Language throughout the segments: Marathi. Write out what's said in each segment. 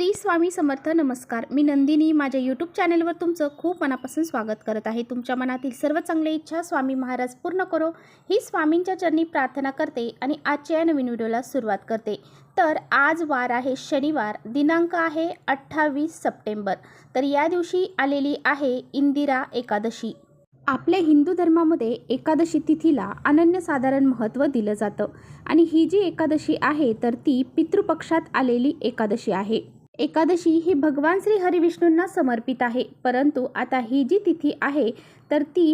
श्री स्वामी समर्थ. नमस्कार. मी नंदिनी. माझ्या यूट्यूब चॅनलवर तुमचं खूप मनापासून स्वागत करत आहे. तुमच्या मनातील सर्व चांगल्या इच्छा स्वामी महाराज पूर्ण करो ही स्वामींच्या चरणी प्रार्थना करते आणि आजच्या या नवीन व्हिडिओला सुरुवात करते. तर आज वार आहे शनिवार, दिनांक आहे 28 सप्टेंबर. तर या दिवशी आलेली आहे इंदिरा एकादशी. आपल्या हिंदू धर्मामध्ये एकादशी तिथीला अनन्यसाधारण महत्त्व दिलं जातं आणि ही जी एकादशी आहे तर ती पितृपक्षात आलेली एकादशी आहे. एकादशी ही भगवान श्री हरिविष्णूंना समर्पित आहे, परंतु आता ही जी तिथी आहे तर ती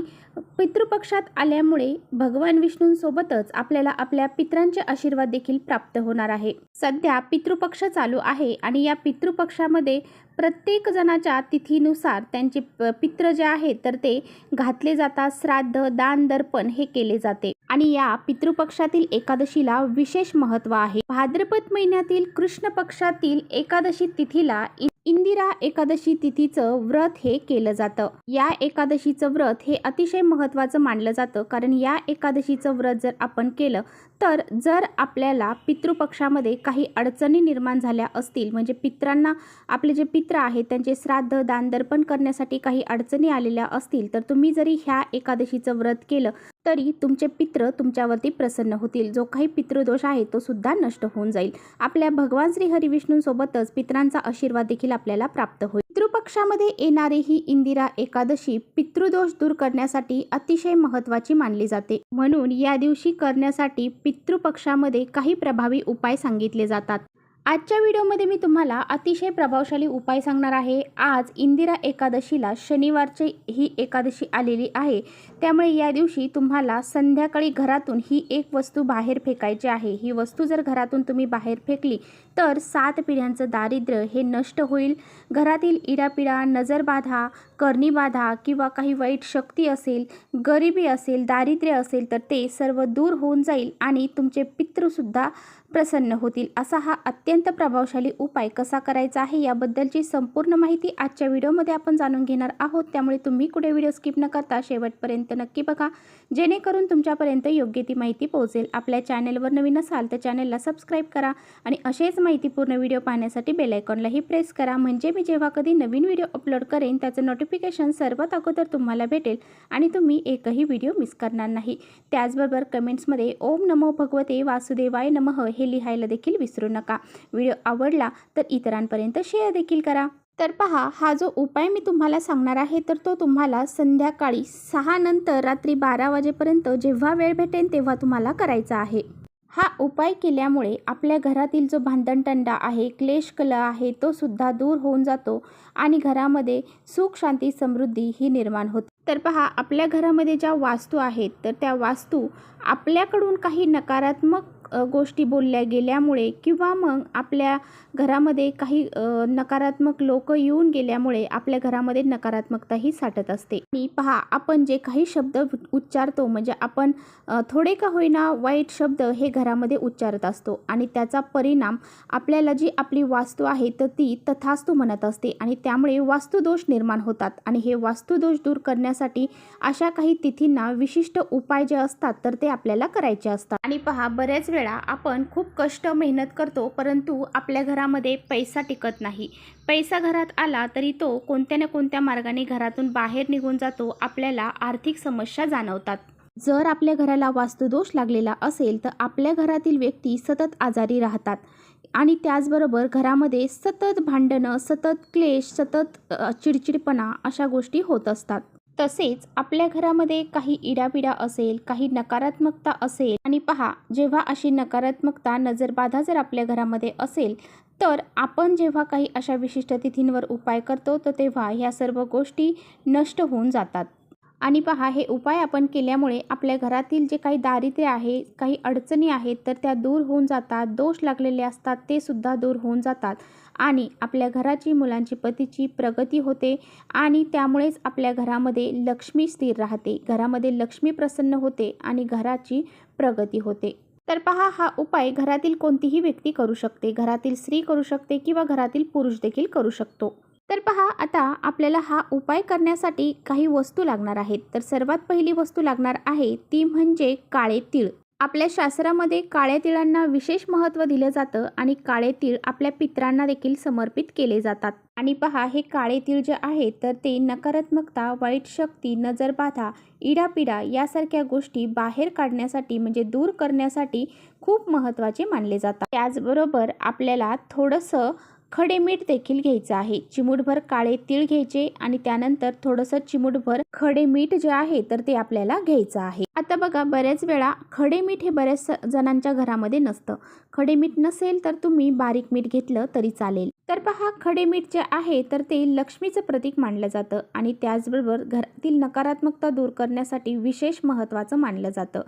पितृपक्षात आल्यामुळे भगवान विष्णूंसोबतच आपल्याला आपल्या पितरांचे आशीर्वाद देखील प्राप्त होणार आहे. सध्या पितृपक्ष चालू आहे आणि या पितृपक्षामध्ये प्रत्येक जणाच्या तिथीनुसार त्यांचे पित्र जे आहेत तर ते घातले जातात. श्राद्ध, दान, दर्पण हे केले जाते आणि या पितृपक्षातील एकादशीला विशेष महत्त्व आहे. भाद्रपद महिन्यातील कृष्ण पक्षातील एकादशी तिथीला इंदिरा एकादशी तिथीचं व्रत हे केलं जातं. या एकादशीचं व्रत हे अतिशय महत्त्वाचं मानलं जातं, कारण या एकादशीचं व्रत जर आपण केलं तर जर आपल्याला पितृपक्षामध्ये काही अडचणी निर्माण झाल्या असतील, म्हणजे पित्रांना आपले जे पित्र आहेत त्यांचे श्राद्ध, दान, दर्पण करण्यासाठी काही अडचणी आलेल्या असतील, तर तुम्ही जरी ह्या एकादशीचं व्रत केलं तरी तुमचे पित्र तुमच्यावरती प्रसन्न होतील. जो काही पितृदोष आहे तो सुद्धा नष्ट होऊन जाईल. आपल्या भगवान श्री हरिविष्णूंसोबतच पितरांचा आशीर्वाद देखील आपल्याला प्राप्त होईल. पितृपक्षामध्ये येणारी ही इंदिरा एकादशी पितृदोष दूर करण्यासाठी अतिशय महत्त्वाची मानली जाते. म्हणून या दिवशी करण्यासाठी पितृपक्षामध्ये काही प्रभावी उपाय सांगितले जातात. आजच्या व्हिडिओमध्ये मी तुम्हाला अतिशय प्रभावशाली उपाय सांगणार आहे. आज इंदिरा एकादशीला शनिवारची ही एकादशी आलेली आहे, त्यामुळे या दिवशी तुम्हाला संध्याकाळी घरातून ही एक वस्तू बाहेर फेकायची आहे. ही वस्तू जर घरातून तुम्ही बाहेर फेकली तर 7 पिढ्यांचं दारिद्र्य हे नष्ट होईल. घरातील इडापिडा, नजरबाधा, करणीबाधा किंवा काही वाईट शक्ती असेल, गरिबी असेल, दारिद्र्य असेल तर ते सर्व दूर होऊन जाईल आणि तुमचे पितृसुद्धा प्रसन्न होतील. असा हा अत्यंत प्रभावशाली उपाय कसा करायचा आहे याबद्दलची संपूर्ण माहिती आजच्या व्हिडिओमध्ये आपण जाणून घेणार आहोत. त्यामुळे तुम्ही कुठे व्हिडिओ स्किप न करता शेवटपर्यंत नक्की बघा, जेणेकरून तुमच्यापर्यंत योग्य ती माहिती पोहोचेल. आपल्या चॅनलवर नवीन असाल तर चॅनलला सबस्क्राईब करा आणि असेच माहितीपूर्ण व्हिडिओ पाहण्यासाठी बेल आयकॉनलाही प्रेस करा, म्हणजे मी जेव्हा कधी नवीन व्हिडिओ अपलोड करेन त्याचं नोटिफिकेशन सर्वात अगोदर तुम्हाला भेटेल आणि तुम्ही एकही व्हिडिओ मिस करणार नाही. त्याचबरोबर कमेंट्समध्ये ओम नमो भगवते वासुदेवाय नमः हे लिहायला देखील विसरू नका. व्हिडिओ आवडला तर इतरांपर्यंत शेअर देखील करा. तर पहा, हा जो उपाय मी तुम्हाला सांगणार आहे तर तो तुम्हाला संध्याकाळी 6 नंतर रात्री 12 वाजेपर्यंत जेव्हा वेळ भेटेल तेव्हा तुम्हाला करायचा आहे. हा उपाय केल्यामुळे आपल्या घरातील जो भांडणतंडा आहे, क्लेश कलह आहे तो सुद्धा दूर होऊन जातो आणि घरामध्ये सुख, शांती, समृद्धी ही निर्माण होते. तर पहा, आपल्या घरामध्ये ज्या वास्तू आहेत तर त्या वास्तू आपल्याकडून काही नकारात्मक गोष्टी बोलल्या गेल्यामुळे किंवा मग आपल्या घरामध्ये काही नकारात्मक लोक येऊन गेल्यामुळे आपल्या घरामध्ये नकारात्मकता ही साठत असते. आणि पहा, आपण जे काही शब्द उच्चारतो, म्हणजे आपण थोडे का होईना वाईट शब्द हे घरामध्ये उच्चारत असतो आणि त्याचा परिणाम आपल्याला जी आपली वास्तू आहे तर ती तथास्तु म्हणत असते आणि त्यामुळे वास्तुदोष निर्माण होतात. आणि हे वास्तुदोष दूर करण्यासाठी अशा काही तिथींना विशिष्ट उपाय जे असतात तर ते आपल्याला करायचे असतात. आणि पहा, बऱ्याच वेळा आपण खूप कष्ट मेहनत करतो परंतु आपल्या घरामध्ये पैसा टिकत नाही. पैसा घरात आला तरी तो कोणत्या ना कोणत्या मार्गाने घरातून बाहेर निघून जातो. आपल्याला आर्थिक समस्या जाणवतात. जर आपल्या घराला वास्तुदोष लागलेला असेल तर आपल्या घरातील व्यक्ती सतत आजारी राहतात आणि त्याचबरोबर घरामध्ये सतत भांडणं, सतत क्लेश, सतत चिडचिडपणा अशा गोष्टी होत असतात. तसेच आपल्या घरामध्ये काही इडापिडा असेल, काही नकारात्मकता असेल आणि पहा, जेव्हा अशी नकारात्मकता, नजरबाधा जर आपल्या घरामध्ये असेल तर आपण जेव्हा काही अशा विशिष्ट तिथींवर उपाय करतो तर तेव्हा ह्या सर्व गोष्टी नष्ट होऊन जातात. आणि पहा, हे उपाय आपण केल्यामुळे आपल्या घरातील जे काही दारिद्र्य आहे, काही अडचणी आहेत तर त्या दूर होऊन जातात. दोष लागलेले असतात ते सुद्धा दूर होऊन जातात आणि आपल्या घराची, मुलांची, पतीची प्रगती होते आणि त्यामुळेच आपल्या घरामध्ये लक्ष्मी स्थिर राहते, घरामध्ये लक्ष्मी प्रसन्न होते आणि घराची प्रगती होते. तर पहा, हा उपाय घरातील कोणतीही व्यक्ती करू शकते, घरातील स्त्री करू शकते किंवा घरातील पुरुष देखील करू शकतो. तर पहा, आता आपल्याला हा उपाय करण्यासाठी काही वस्तू लागणार आहेत. तर सर्वात पहिली वस्तू लागणार आहे ती म्हणजे काळे तीळ. आपल्या शास्त्रामध्ये काळ्या तिळांना विशेष महत्त्व दिलं जातं आणि काळे तीळ आपल्या पितरांना देखील समर्पित केले जातात. आणि पहा, हे काळे तीळ जे आहे तर ते नकारात्मकता, वाईट शक्ती, नजरबाधा, इडापिडा यासारख्या गोष्टी बाहेर काढण्यासाठी म्हणजे दूर करण्यासाठी खूप महत्त्वाचे मानले जातात. त्याचबरोबर आपल्याला थोडंसं खडे मीठ देखील घ्यायचं आहे. चिमूटभर काळे तीळ घ्यायचे आणि त्यानंतर थोडंसं चिमूटभर खडे मीठ जे आहे तर ते आपल्याला घ्यायचं आहे. आता बघा, बऱ्याच वेळा खडे मीठ हे बऱ्याच जणांच्या घरामध्ये नसतं. खडे मीठ नसेल तर तुम्ही बारीक मीठ घेतलं तरी चालेल. तर पहा, खडे मीठ जे आहे तर ते लक्ष्मीचं प्रतीक मानलं जातं आणि त्याचबरोबर घरातील नकारात्मकता दूर करण्यासाठी विशेष महत्त्वाचं मानलं जातं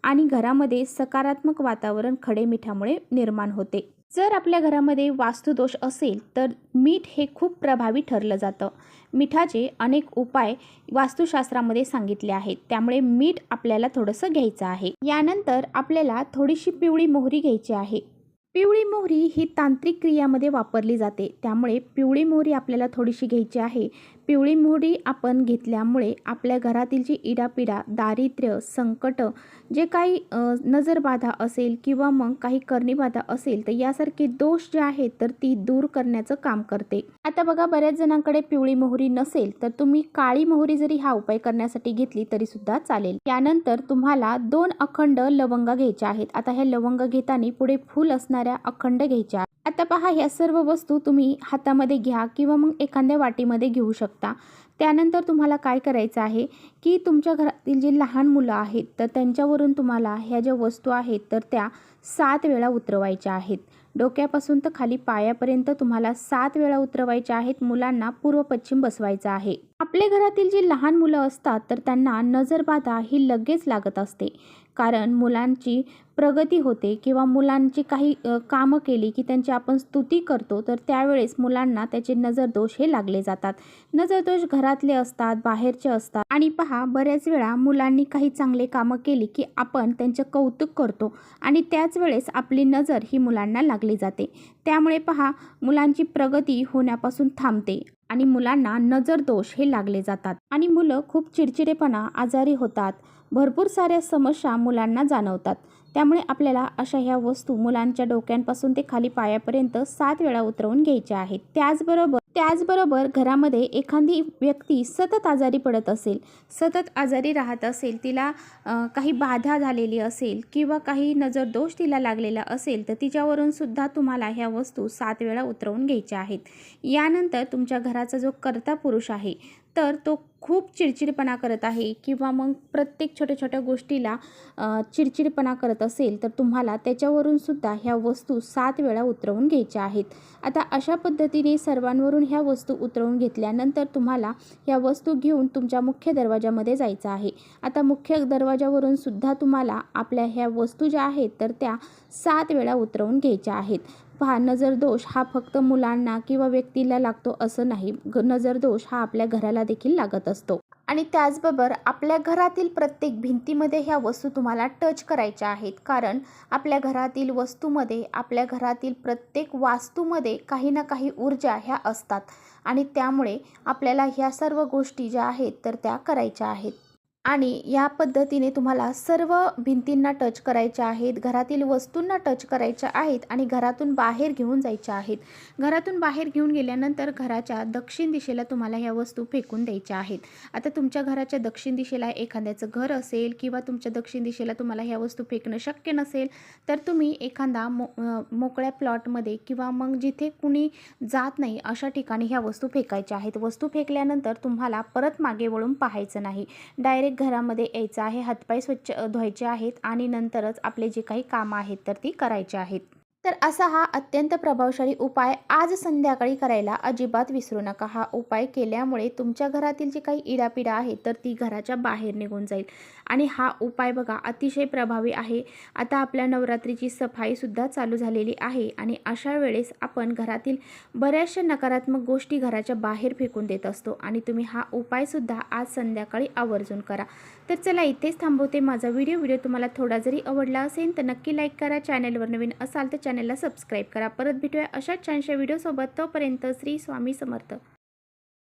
आणि घरामध्ये सकारात्मक वातावरण खडे मिठामुळे निर्माण होते. जर आपल्या घरामध्ये वास्तुदोष असेल तर मीठ हे खूप प्रभावी ठरलं जातं. मिठाचे अनेक उपाय वास्तुशास्त्रामध्ये सांगितले आहेत, त्यामुळे मीठ आपल्याला थोडंसं घ्यायचं आहे. यानंतर आपल्याला थोडीशी पिवळी मोहरी घ्यायची आहे. पिवळी मोहरी ही तांत्रिक क्रियामध्ये वापरली जाते, त्यामुळे पिवळी मोहरी आपल्याला थोडीशी घ्यायची आहे. पिवळी मोहरी आपण घेतल्यामुळे आपल्या घरातील जी इडापिडा, दारिद्र्य, संकट, जे काही नजरबाधा असेल किंवा मग काही करणीबाधा असेल तर यासारखे दोष जे आहेत तर ती दूर करण्याचं काम करते. आता बघा, बऱ्याच जणांकडे पिवळी मोहरी नसेल तर तुम्ही काळी मोहरी जरी हा उपाय करण्यासाठी घेतली तरी सुद्धा चालेल. त्यानंतर तुम्हाला 2 अखंड लवंगा घ्यायच्या आहेत. आता ह्या लवंग घेताना पुढे फूल असणाऱ्या अखंड घ्यायच्या. आता पहा, ह्या सर्व वस्तू तुम्ही हातामध्ये घ्या किंवा मग एखाद्या वाटीमध्ये घेऊ शकता. त्यानंतर तुम्हाला काय करायचं आहे की तुमच्या घरातील जी लहान मुलं आहेत तर त्यांच्यावरून तुम्हाला ह्या ज्या वस्तू आहेत तर त्या 7 वेळा उतरवायच्या आहेत. डोक्यापासून तर खाली पायापर्यंत तुम्हाला 7 वेळा उतरवायच्या आहेत. मुलांना पूर्व पश्चिम बसवायचं आहे. आपल्या घरातील जी लहान मुलं असतात तर त्यांना नजरबाधा ही लगेच लागत असते, कारण मुलांची प्रगती होते किंवा मुलांची काही कामं केली की त्यांची आपण स्तुती करतो तर त्यावेळेस मुलांना त्याचे नजरदोष हे लागले जातात. नजरदोष घरातले असतात, बाहेरचे असतात. आणि पहा, बऱ्याच वेळा मुलांनी काही चांगले कामं केली की आपण त्यांचे कौतुक करतो आणि त्याच वेळेस आपली नजर ही मुलांना लागली जाते. त्यामुळे पहा, मुलांची प्रगती होण्यापासून थांबते आणि मुलांना नजरदोष हे लागले जातात आणि मुलं खूप चिडचिडेपणा, आजारी होतात. भरपूर साऱ्या समस्या मुलांना जाणवतात. त्यामुळे आपल्याला अशा ह्या वस्तू मुलांच्या डोक्यांपासून ते खाली पायापर्यंत 7 वेळा उतरवून घ्यायच्या आहेत. त्याचबरोबर घरामध्ये एखादी व्यक्ती सतत आजारी पडत असेल, सतत आजारी राहत असेल, तिला काही बाधा झालेली असेल किंवा काही नजरदोष तिला लागलेला असेल तर तिच्यावरून सुद्धा तुम्हाला ह्या वस्तू 7 वेळा उतरवून घ्यायच्या आहेत. यानंतर तुमच्या घराचा जो कर्ता पुरुष आहे तर तो खूप चिडचिडपणा करत आहे किंवा मग प्रत्येक छोट्या गोष्टीला चिडचिडपणा करत असेल तर तुम्हाला त्याच्यावरून सुद्धा ह्या वस्तू 7 वेळा उतरवून घ्यायच्या आहेत. आता अशा पद्धतीने सर्वांवरून ह्या वस्तू उतरवून घेतल्यानंतर तुम्हाला ह्या वस्तू घेऊन तुमच्या मुख्य दरवाजामध्ये जायचं आहे. आता मुख्य दरवाजावरून सुद्धा तुम्हाला आपल्या ह्या वस्तू ज्या आहेत तर त्या 7 वेळा उतरवून घ्यायच्या आहेत. पहा, नजरदोष हा फक्त मुलांना किंवा व्यक्तीला लागतो असं नाही. नजरदोष हा आपल्या घराला देखील लागत असतो. आणि त्याचबरोबर आपल्या घरातील प्रत्येक भिंतीमध्ये ह्या वस्तू तुम्हाला टच करायच्या आहेत, कारण आपल्या घरातील वस्तूमध्ये, आपल्या घरातील प्रत्येक वास्तूमध्ये काही ना काही ऊर्जा ह्या असतात आणि त्यामुळे आपल्याला ह्या सर्व गोष्टी ज्या आहेत तर त्या करायच्या आहेत. आणि या पद्धतीने तुम्हाला सर्व भिंतींना टच करायच्या आहेत, घरातील वस्तूंना टच करायच्या आहेत आणि घरातून बाहेर घेऊन जायच्या आहेत. घरातून बाहेर घेऊन गेल्यानंतर घराच्या दक्षिण दिशेला तुम्हाला ह्या वस्तू फेकून द्यायच्या आहेत. आता तुमच्या घराच्या दक्षिण दिशेला एखाद्याचं घर असेल किंवा तुमच्या दक्षिण दिशेला तुम्हाला ह्या वस्तू फेकणं शक्य नसेल तर तुम्ही एखादा मोकळ्या प्लॉटमध्ये किंवा मग जिथे कुणी जात नाही अशा ठिकाणी ह्या वस्तू फेकायच्या आहेत. वस्तू फेकल्यानंतर तुम्हाला परत मागे वळून पाहायचं नाही. डायरेक्ट घरामध्ये यायचं आहे, हातपाय स्वच्छ धुवायचे आहेत आणि नंतरच आपले जे काही कामं आहेत तर ती करायची आहेत. तर असा हा अत्यंत प्रभावशाली उपाय आज संध्याकाळी करायला अजिबात विसरू नका. हा उपाय केल्यामुळे तुमच्या घरातील जी काही इडापिडा आहे तर ती घराच्या बाहेर निघून जाईल आणि हा उपाय बघा अतिशय प्रभावी आहे. आता आपल्या नवरात्रीची सफाईसुद्धा चालू झालेली आहे आणि अशा वेळेस आपण घरातील बऱ्याचशा नकारात्मक गोष्टी घराच्या बाहेर फेकून देत असतो आणि तुम्ही हा उपायसुद्धा आज संध्याकाळी आवर्जून करा. तर चला, इथेच थांबवते माझा व्हिडिओ तुम्हाला थोडा जरी आवडला असेल तर नक्की लाईक करा. चॅनलवर नवीन असाल तर चॅनलला सबस्क्राईब करा. परत भेटूया अशाच छानशा व्हिडिओसोबत. तोपर्यंत श्री स्वामी समर्थ.